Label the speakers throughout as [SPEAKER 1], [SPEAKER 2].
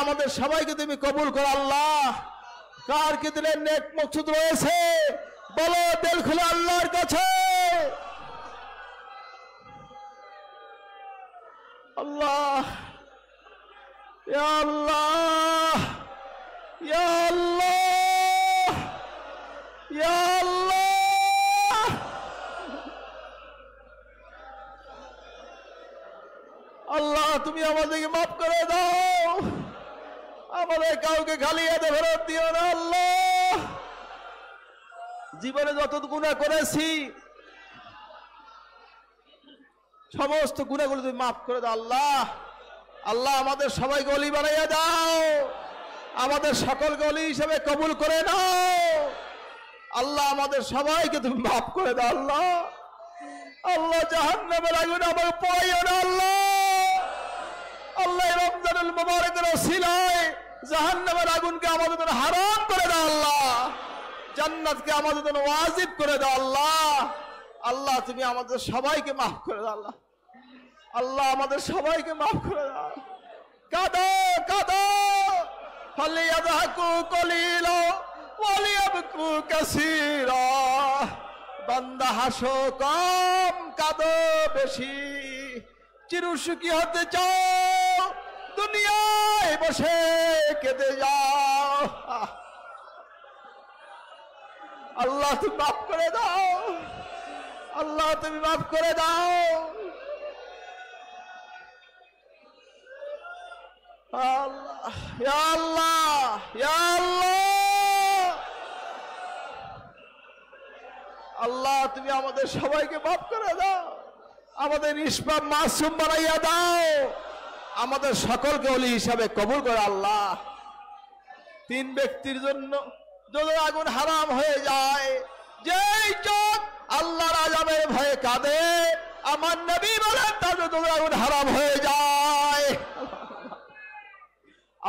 [SPEAKER 1] আমাদের সবাইকে তুমি কবুল করো আল্লাহ। কার কি দিলের নেক মকসুদ রয়েছে বলো দিল খুলে আল্লাহর কাছে। আল্লাহ ইয়া আল্লাহ ইয়া আল্লাহ ইয়া আল্লাহ। আল্লাহ তুমি আমাদেরকে মাফ করে দাও, আমাদের কাউকে খালি হাতে ফেরত দিও না আল্লাহ। জীবনে যত গুনাহ করেছি সমস্ত গুনাহগুলো তুমি মাফ করে দাও আল্লাহ। আল্লাহ আমাদের সবাইকে ওলি বানাইয়া দাও, আমাদের সকলকে ওলি হিসেবে কবুল করে নাও আল্লাহ। আমাদের সবাইকে তুমি মাফ করে দাও আল্লাহ। আল্লাহ জাহান্নামের আগুনে আমাকে পোড়াইও না আল্লাহ। আল্লাহ রমজানুল মুবারকের ওসিলায় জাহান্নামের আগুনকে আমাদের জন্য হারাম করে দাও আল্লাহ। জান্নাতকে আমাদের জন্য ওয়াজিব করে দাও আল্লাহ। আল্লাহ তুমি আমাদের সবাইকে মাফ করে দাও আল্লাহ। আল্লাহ আমাদের সবাইকে মাফ করে দাও। কাঁদো কাঁদো ফালিয়াযহাকু কলিলা ওয়ালিয়াবকু কাসীরা। বান্দা হাসো কম কাঁদো বেশি। চিরসুখী হতে চাও দুনিয়ায় বসে কেঁদে যাও। আল্লাহ তুমি মাফ করে দাও, আল্লাহ তুমি মাফ করে দাও। আল্লাহ ইয়া আল্লাহ ইয়া আল্লাহ। আল্লাহ তুমি আমাদের সবাইকে মাফ করে দাও, আমাদের নিষ্পাপ মাসুম বানাইয়া দাও, আমাদের সকলকে ওলি হিসাবে কবুল করে আল্লাহ। তিন ব্যক্তির জন্য যদি আগুন হারাম হয়ে যায়, যেই চোখ আল্লাহর আযাবের ভয়ে কাঁদে, আমার নবী বলেন তাদের যদি আগুন হারাম হয়ে যায়।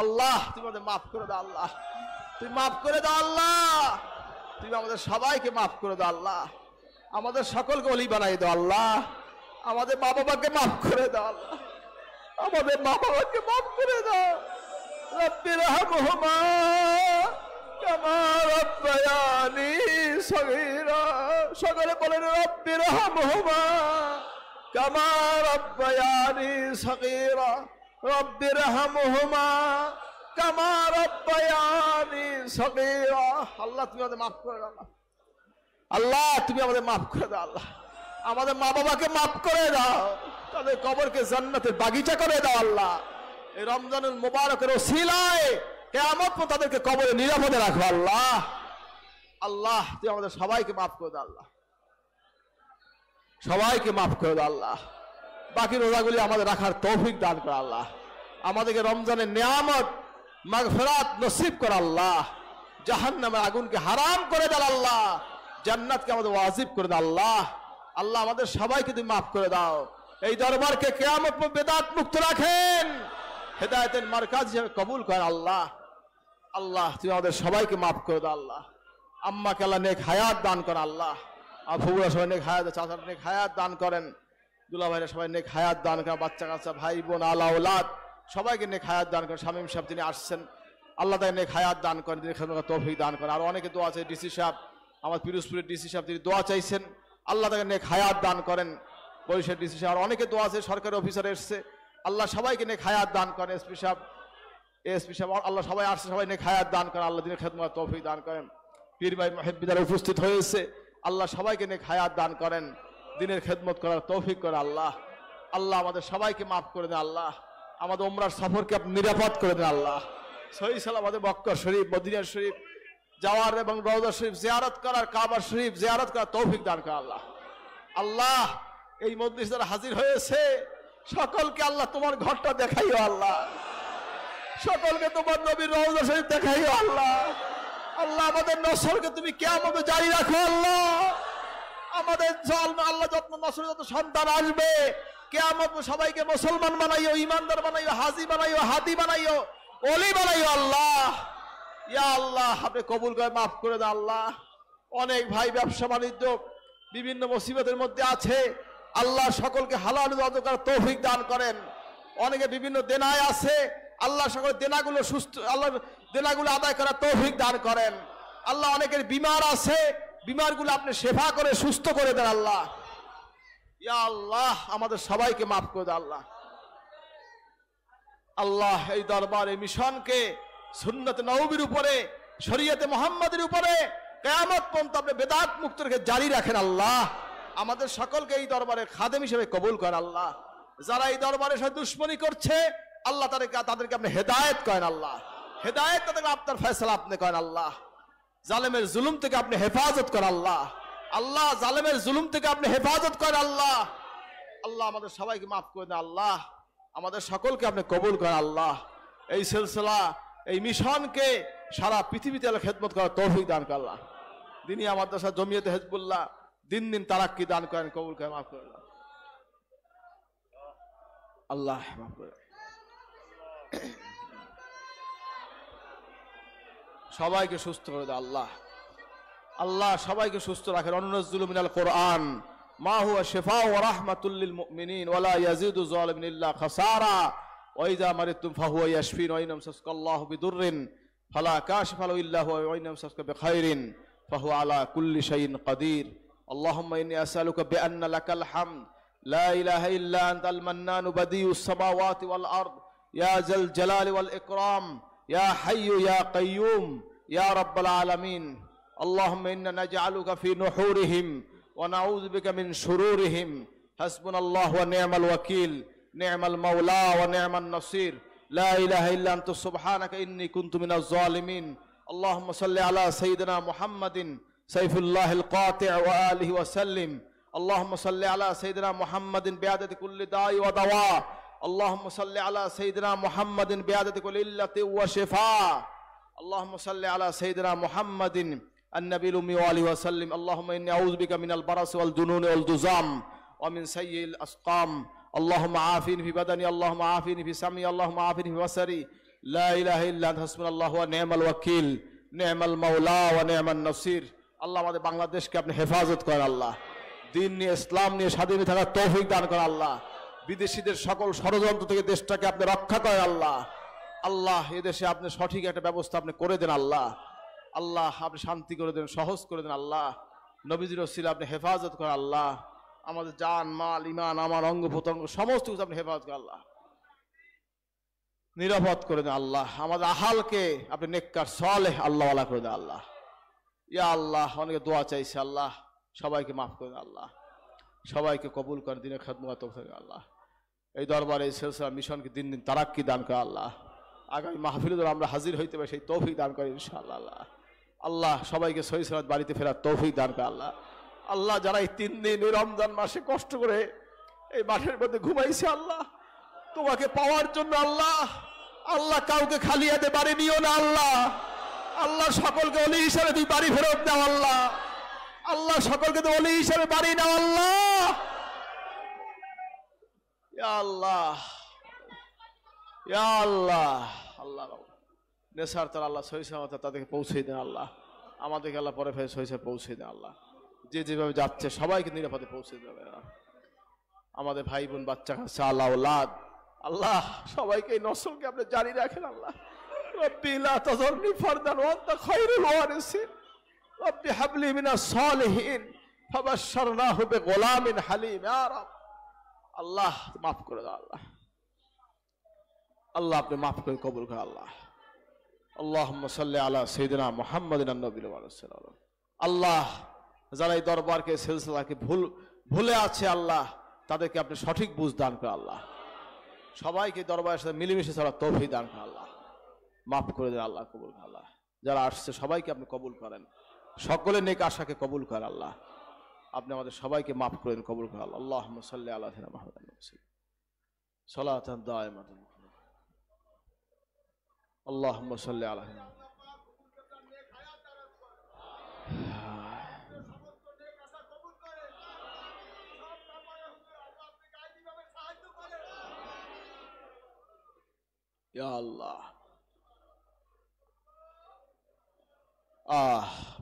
[SPEAKER 1] আল্লাহ তুমি আমাদের মাফ করে দাও আল্লাহ, তুমি মাফ করে দাও আল্লাহ। তুমি আমাদের সবাইকে মাফ করে দাও আল্লাহ, আমাদের সকলকে ওলি বানাই দাও আল্লাহ। আমাদের মা বাবাকে মাফ করে দাও আল্লাহ, আমাদের মা বাবাকে মাফ করে দাও। রব্বির হামহুমা কামা রাব্বায়ানি সগীরা। সকলে বলেন রব্বির হামহুমা কামা রাব্বায়ানি সগীরা। রব্বির হামহুমা কামা রাব্বায়ানি সগীরা। আল্লাহ তুমি আমাদের মাফ করে দাও আল্লাহ, তুমি আমাদের মাফ করে দাও আল্লাহ। আমাদের মা বাবাকে মাফ করে দাও, তাদের কবরকে জান্নাতের বাগিচা করে দাও আল্লাহ। এই রমজানুল মুবারকের ওসিলায় কিয়ামত পর্যন্ত তাদেরকে কবরে নিরাপদে রাখো আল্লাহ। আল্লাহ তুমি আমাদের সবাইকে মাফ করে দাও আল্লাহ, সবাইকে মাফ করে দাও আল্লাহ। বাকি রোজাগুলি আমাদের রাখার তৌফিক দান করো আল্লাহ। আমাদেরকে রমজানের নিয়ামত মাগফিরাত নসিব করো আল্লাহ। জাহান্নামের আগুনকে হারাম করে দাও আল্লাহ, জান্নাতকে আমাদের ওয়াজিব করে দাও আল্লাহ। আল্লাহ আমাদের সবাইকে তুমি মাফ করে দাও। এই দরবারকে কিয়ামত পর্যন্ত বিদআত মুক্ত রাখেন, হেদায়েতের মারকাজ হিসেবে কবুল করেন আল্লাহ। আল্লাহ তুমি আমাদের সবাইকে মাফ করে দাও আল্লাহ। আম্মাকে আল্লাহ নেক হায়াত দান করেন আল্লাহ। আফুরা সবাই নেক হায়াত, চাচার নেক হায়াত দান করেন, দুলা ভাইরা সবাই নেক হায়াত দান করেন, বাচ্চা কাচ্চা ভাই বোন আলা ওলাদ সবাইকে নেক হায়াত দান করেন। শামীম সাহেব তিনি আসছেন, আল্লাহ তাকে নেক হায়াত দান করেন, তিনি খেদমত তৌফিক দান করেন। আর অনেকে দোয়া আছে, ডিসি সাহেব আমার পিরোজপুরের ডিসি সাহেব তিনি দোয়া চাইছেন, আল্লাহ তাকে নেক হায়াত দান করেন। বরিশাল ডিসি সাহেব আর অনেকে দোয়া আছে, সরকারি অফিসার এসছে, আল্লাহ সবাইকে নেক হায়াত দান করেন। এসপি সাহেব আল্লাহ সবাই আসছে, সবাই নেক হায়াত দান করেন, আল্লাহ দিনের খেদমত তৌফিক দান করেন। পীর ভাই মুহিব্বিদার উপস্থিত হয়েছে, আল্লাহ সবাইকে নেক হায়াত দান করেন, দিনের খেদমত করার তৌফিক করে আল্লাহ। আল্লাহ আমাদের সবাইকে মাফ করে দেন আল্লাহ। আমাদের উমরার সফরকে আপনি নিরাপদ করে দেন আল্লাহ। সহি সালামতে মক্কা শরীফ, মদিনা শরীফ যাওয়ার এবং রওজা শরীফ জিয়ারত করার, কাবা শরীফ জিয়ারত করার তৌফিক দান করে আল্লাহ। আল্লাহ এই মজলিস যারা হাজির হয়েছে সকলকে আল্লাহ তোমার ঘরটা দেখাইও আল্লাহ, সকলকে তোমার নবীর রওজা শরীফ দেখাইও আল্লাহ। আল্লাহ আমাদের নসরকে তুমি কিয়ামতে জারি রাখো আল্লাহ। আমাদের আল্লাহ যত্ন নসর যত সন্তান আসবে কিয়ামত সবাইকে মুসলমান বানাইও, ইমানদার বানাইও, হাজি বানাইও, হাদি বানাইও, ওলি বানাইও আল্লাহ। ইয়া আল্লাহ আপনি কবুল করে মাফ করে দেন আল্লাহ। অনেক ভাই ব্যবসা বাণিজ্য বিভিন্ন মুসিবতের মধ্যে আছে, আল্লাহ সকলকে হালাল রোজগার তৌফিক দান করেন। অনেকে বিভিন্ন দেনায় আছে, আল্লাহ সকল দেনাগুলো সুস্থ, আল্লাহ দেনাগুলো আদায় করার তৌফিক দান করেন। আল্লাহ অনেকের বিমার আছে, বিমারগুলো আপনি সেবা করে সুস্থ করে দেন আল্লাহ। ইয়া আল্লাহ আমাদের সবাইকে মাফ করে দেন আল্লাহ। আল্লাহ এই দরবার এই মিশনকে সুন্নতে নববীর উপরে, শরীয়তে মুহাম্মাদের উপরে কিয়ামত পর্যন্ত আপনি বেদাত মুক্ত রেখে জারি রাখেন আল্লাহ। আমাদের সকলকে এই দরবারে খাদেম হিসেবে কবুল করেন আল্লাহ। যারা এই দরবারের সাথে দুশমনি করছে আল্লাহ তাদেরকে আপনি হেদায়েত করেন আল্লাহ। হেদায়েত তাদেরকে আপনার ফয়সালা আপনি করেন আল্লাহ। জালেমের জুলুম থেকে আপনি হেফাজত করেন আল্লাহ। আল্লাহ জালেমের জুলুম থেকে আপনি হেফাজত করেন আল্লাহ। আল্লাহ আমাদের সবাইকে মাফ করে দেন আল্লাহ। আমাদের সকলকে আপনি কবুল করেন আল্লাহ। এই সিলসিলা এই মিশনকে সারা পৃথিবীতে খেদমত করার তৌফিক দান করেন আল্লাহ। দিনী মাদ্রাসা জমিয়তে হিজবুল্লাহ দিন দিন তারাক্কি দান করেন, কবুল করেন, মাফ করেন আল্লাহ। মাফ করে সবাইকে সুস্থ করে দেন আল্লাহ। আল্লাহ সবাইকে সুস্থ রাখেন। অনুনাজ্জিলু মিনাল কোরআন মা হুয়া শিফাউ ওয়া রাহমাতুল লিল মুমিনিন ওয়া লা ইয়াজিদু যালিমিন ইল্লা খাসারা ওয়া ইযা মারিদতুম ফাহুয়া ইয়াশফিন ওয়া ইন আমসাসকাল্লাহু বিদুররিন ফালা কাশিফা লাহু ইল্লা হুয়া ওয়া ইন আমসাসকা বিখাইরিন ফাহুয়া আলা কুল্লি শাইইন কাদির। আল্লাহুম্মা ইন্নী আসআলুকা বিআন্না লাকাল হামদ লা ইলাহা ইল্লা আনতাল মান্নানু বাদিউস সামাওয়াতি ওয়াল আরদ ইয়া যাল জালালি ওয়াল ইকরাম ইয়া হাইয়্যু ইয়া কাইয়্যুম ইয়া রাব্বাল আলামিন। اللهم إنا نجعلك في نحورهم ونعوذ بك من شرورهم حسبنا الله ونعم الوكيل نعم المولى ونعم النصير لا إله إلا أنت سبحانك إني كنت من الظالمين. اللهم صل على سيدنا محمد سيف الله القاطع وآله وسلم. اللهم صل على سيدنا محمد بعدد كل داء ودواء. اللهم صل على سيدنا محمد بعدد كل علة وشفاء. اللهم صل على سيدنا محمد النبي الأمي وآله وسلم. اللهم إني أعوذ بك من البرص والجنون والجذام ومن سيء الأسقام. اللهم عافني في بدني، اللهم عافني في سمعي، اللهم عافني في بصري. لا إله إلا أنت حسبنا الله ونعم الوكيل نعم المولى ونعم النصير. আল্লাহ আমাদের বাংলাদেশকে আপনি হেফাজত করেন আল্লাহ। দিন নিয়ে ইসলাম নিয়ে স্বাধীন থাকার তৌফিক দান করেন আল্লাহ। বিদেশিদের সকল ষড়যন্ত্র থেকে দেশটাকে আপনি রক্ষা করেন আল্লাহ। আল্লাহ এদেশে আপনি সঠিক একটা ব্যবস্থা আপনি করে দেন আল্লাহ। আল্লাহ আপনি শান্তি করে দেন, সহজ করে দেন আল্লাহ। নবীজির ওসিলা আপনি হেফাজত করেন আল্লাহ। আমাদের জান মাল ইমান আমার অঙ্গ প্রত্যঙ্গ সমস্ত কিছু আপনি হেফাজত করেন আল্লাহ, নিরাপদ করে দেন আল্লাহ। আমাদের আহালকে আপনি নেককার সালেহ আল্লাহওয়ালা করে দেন আল্লাহ। ইয়া আল্লাহ অনেকে দোয়া চাইছে আল্লাহ, সবাইকে মাফ করে দেন আল্লাহ, সবাইকে কবুল করেন, দিনের খেদমত করেন আল্লাহ। এই দরবারে এই সিলসিলা মিশনকে দিন দিন তারাক্কি দান করে আল্লাহ। আগামী মাহফিলে আমরা হাজির হইতে পারি সেই তৌফিক দান করে ইনশাআল্লাহ আল্লাহ। আল্লাহ সবাইকে সহি সালামত বাড়িতে ফেরার তৌফিক দান করে আল্লাহ। আল্লাহ যারা এই 3 দিন এই রমজান মাসে কষ্ট করে এই মাঠের মধ্যে ঘুমাইছে আল্লাহ তোমাকে পাওয়ার জন্য আল্লাহ, আল্লাহ কাউকে খালি হাতে বাড়ি নিও না আল্লাহ। আল্লাহ সকলকে ওলি হিসাবে তুই বাড়ি ফেরত দাও আল্লাহ। আল্লাহ সকলকে তো ওলি হিসাবে বাড়ি নাও আল্লাহ। ইয়া আল্লাহ ইয়া আল্লাহ আল্লাহ নেশার তার আল্লাহ সহি সালামত তাদেরকে পৌঁছে দেন আল্লাহ। আমাদেরকে আল্লাহ পরে ফের সহি সালামত পৌঁছে দেন আল্লাহ। যে যেভাবে যাচ্ছে সবাইকে নিরাপদে পৌঁছে দেবে। আমাদের ভাই বোন বাচ্চা কাচ্চা আল্লাহ ওলাদ আল্লাহ সবাইকে এই নসলকে আপনি জারি রাখেন আল্লাহ। রব্বি লা তাযরনি ফারদান ওয়া আনতা খায়রুল ওয়ারিসিন রব্বি হাবলি মিনাস সালিহিন ফাবাশশারনাহু বিগুলামিন হালিম। ইয়া রাব আল্লাহ মাফ করে দাও আল্লাহ। আল্লাহ আপনি মাফ করে কবুল করেন আল্লাহ। আল্লাহুম্মা সাল্লি আলা সাইয়্যিদিনা মুহাম্মাদিন নবিয়্যিল ওয়া রাসূলিল। আল্লাহ যারা এই দরবারকে সিলসিলাকে ভুলে আছে আল্লাহ তাদেরকে আপনি সঠিক বুঝ দান করেন আল্লাহ। সবাইকে দরবারের সাথে মিলেমিশে চলার তৌফিক দান করেন আল্লাহ। মাফ করে দেন আল্লাহ, কবুল করেন আল্লাহ। যারা আসছে সবাইকে আপনি কবুল করেন, সকলের নেক আশাকে কবুল করেন আল্লাহ। আপনি আমাদের সবাইকে মাফ করেন, কবুল করেন আল্লাহ। আল্লাহুম্মা সাল্লি আলা সাইয়্যিদিনা মুহাম্মাদিন সালাতান দায়মাতান। আল্লাহুম্মা সাল্লি আলা ইয়া আল্লাহ।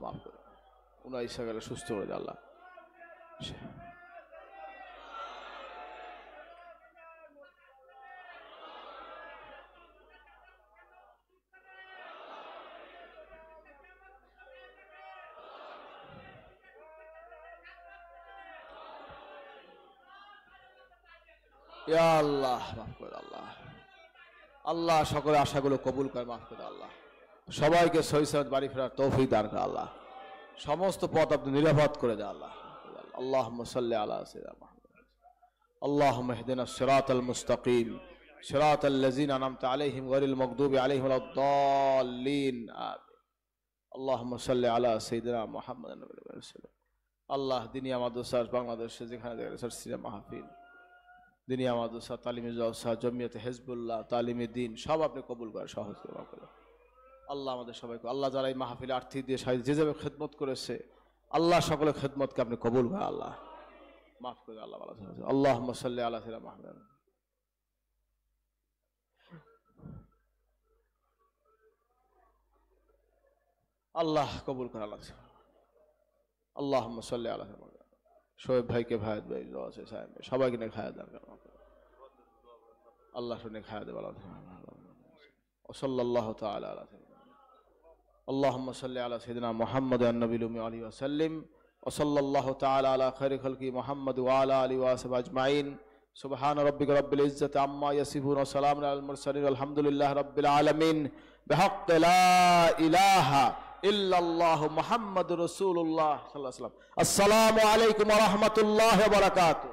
[SPEAKER 1] মাফ করে উনার ইচ্ছা গেলে সুস্থ করে দেন আল্লাহ। ইয়া আল্লাহ মাফ করে আল্লাহ। আল্লাহ সকলের আশাগুলো কবুল করে, মাফ করে আল্লাহ। সবাইকে সহিহ সালামত বাড়ি ফেরার তৌফিক দান করে আল্লাহ। সমস্ত পথ আপনি নিরাপদ করে দেন আল্লাহ। আল্লাহুম্মা সাল্লি আলা সাইয়্যিদিনা মুহাম্মদ। আল্লাহুম্মা ইহদিনাস সিরাতাল মুস্তাকিম সিরাতাল লাযিনা আন'আমতা আলাইহিম গায়রিল মাগদুবি আলাইহিম ওয়ালাদ-দাল্লিন। আমিন। আল্লাহুম্মা সাল্লি আলা সাইয়্যিদিনা মুহাম্মাদিন ওয়া আলিহি ওয়া সাল্লাম। আল্লাহ দিনিয়া মাদ্রাসা বাংলাদেশে যেখানে সিলসিলা মাহফিল, দিনিয়া মাদ্রাসা, তালিমি জালসা, জমিয়তে হিজবুল্লাহ, তালিমি দ্বীন সব আপনি কবুল করেন, সহজ করে আল্লাহ। আমাদের সবাইকে আল্লাহ যারা এই মাহফিলে আর্থিক দিয়ে যে যাবে খেদমত করেছে আল্লাহ সকলের খেদমতকে আপনি কবুল করেন আল্লাহ, মাফ করে আল্লাহ। আল্লাহুম্মা সাল্লি আলা সাইয়্যিদিনা মুহাম্মাদ। আল্লাহ কবুল করে আল্লাহ। আল্লাহুম্মা সাল্লি আলা সাইয়্যিদিনা মুহাম্মাদ। শোয়েব ভাইকে, ভাইয়াত ভাই, সবাইকে নিয়ে খায়া দান আল্লাহ, শুনে খায়া দেব আল্লাহ। সাল্লাল্লাহু তাআলা আলা সাইয়্যিদিনা اللهم صل على سيدنا محمد النبي الأمي عليه وسلم وصلى الله تعالى على خير خلقه محمد وعلى آله وصحبه أجمعين سبحان ربك رب العزة عما يصفون وسلام على المرسلين والحمد لله رب العالمين بحق لا إله إلا الله محمد رسول الله صلى الله عليه وسلم. السلام عليكم ورحمة الله وبركاته.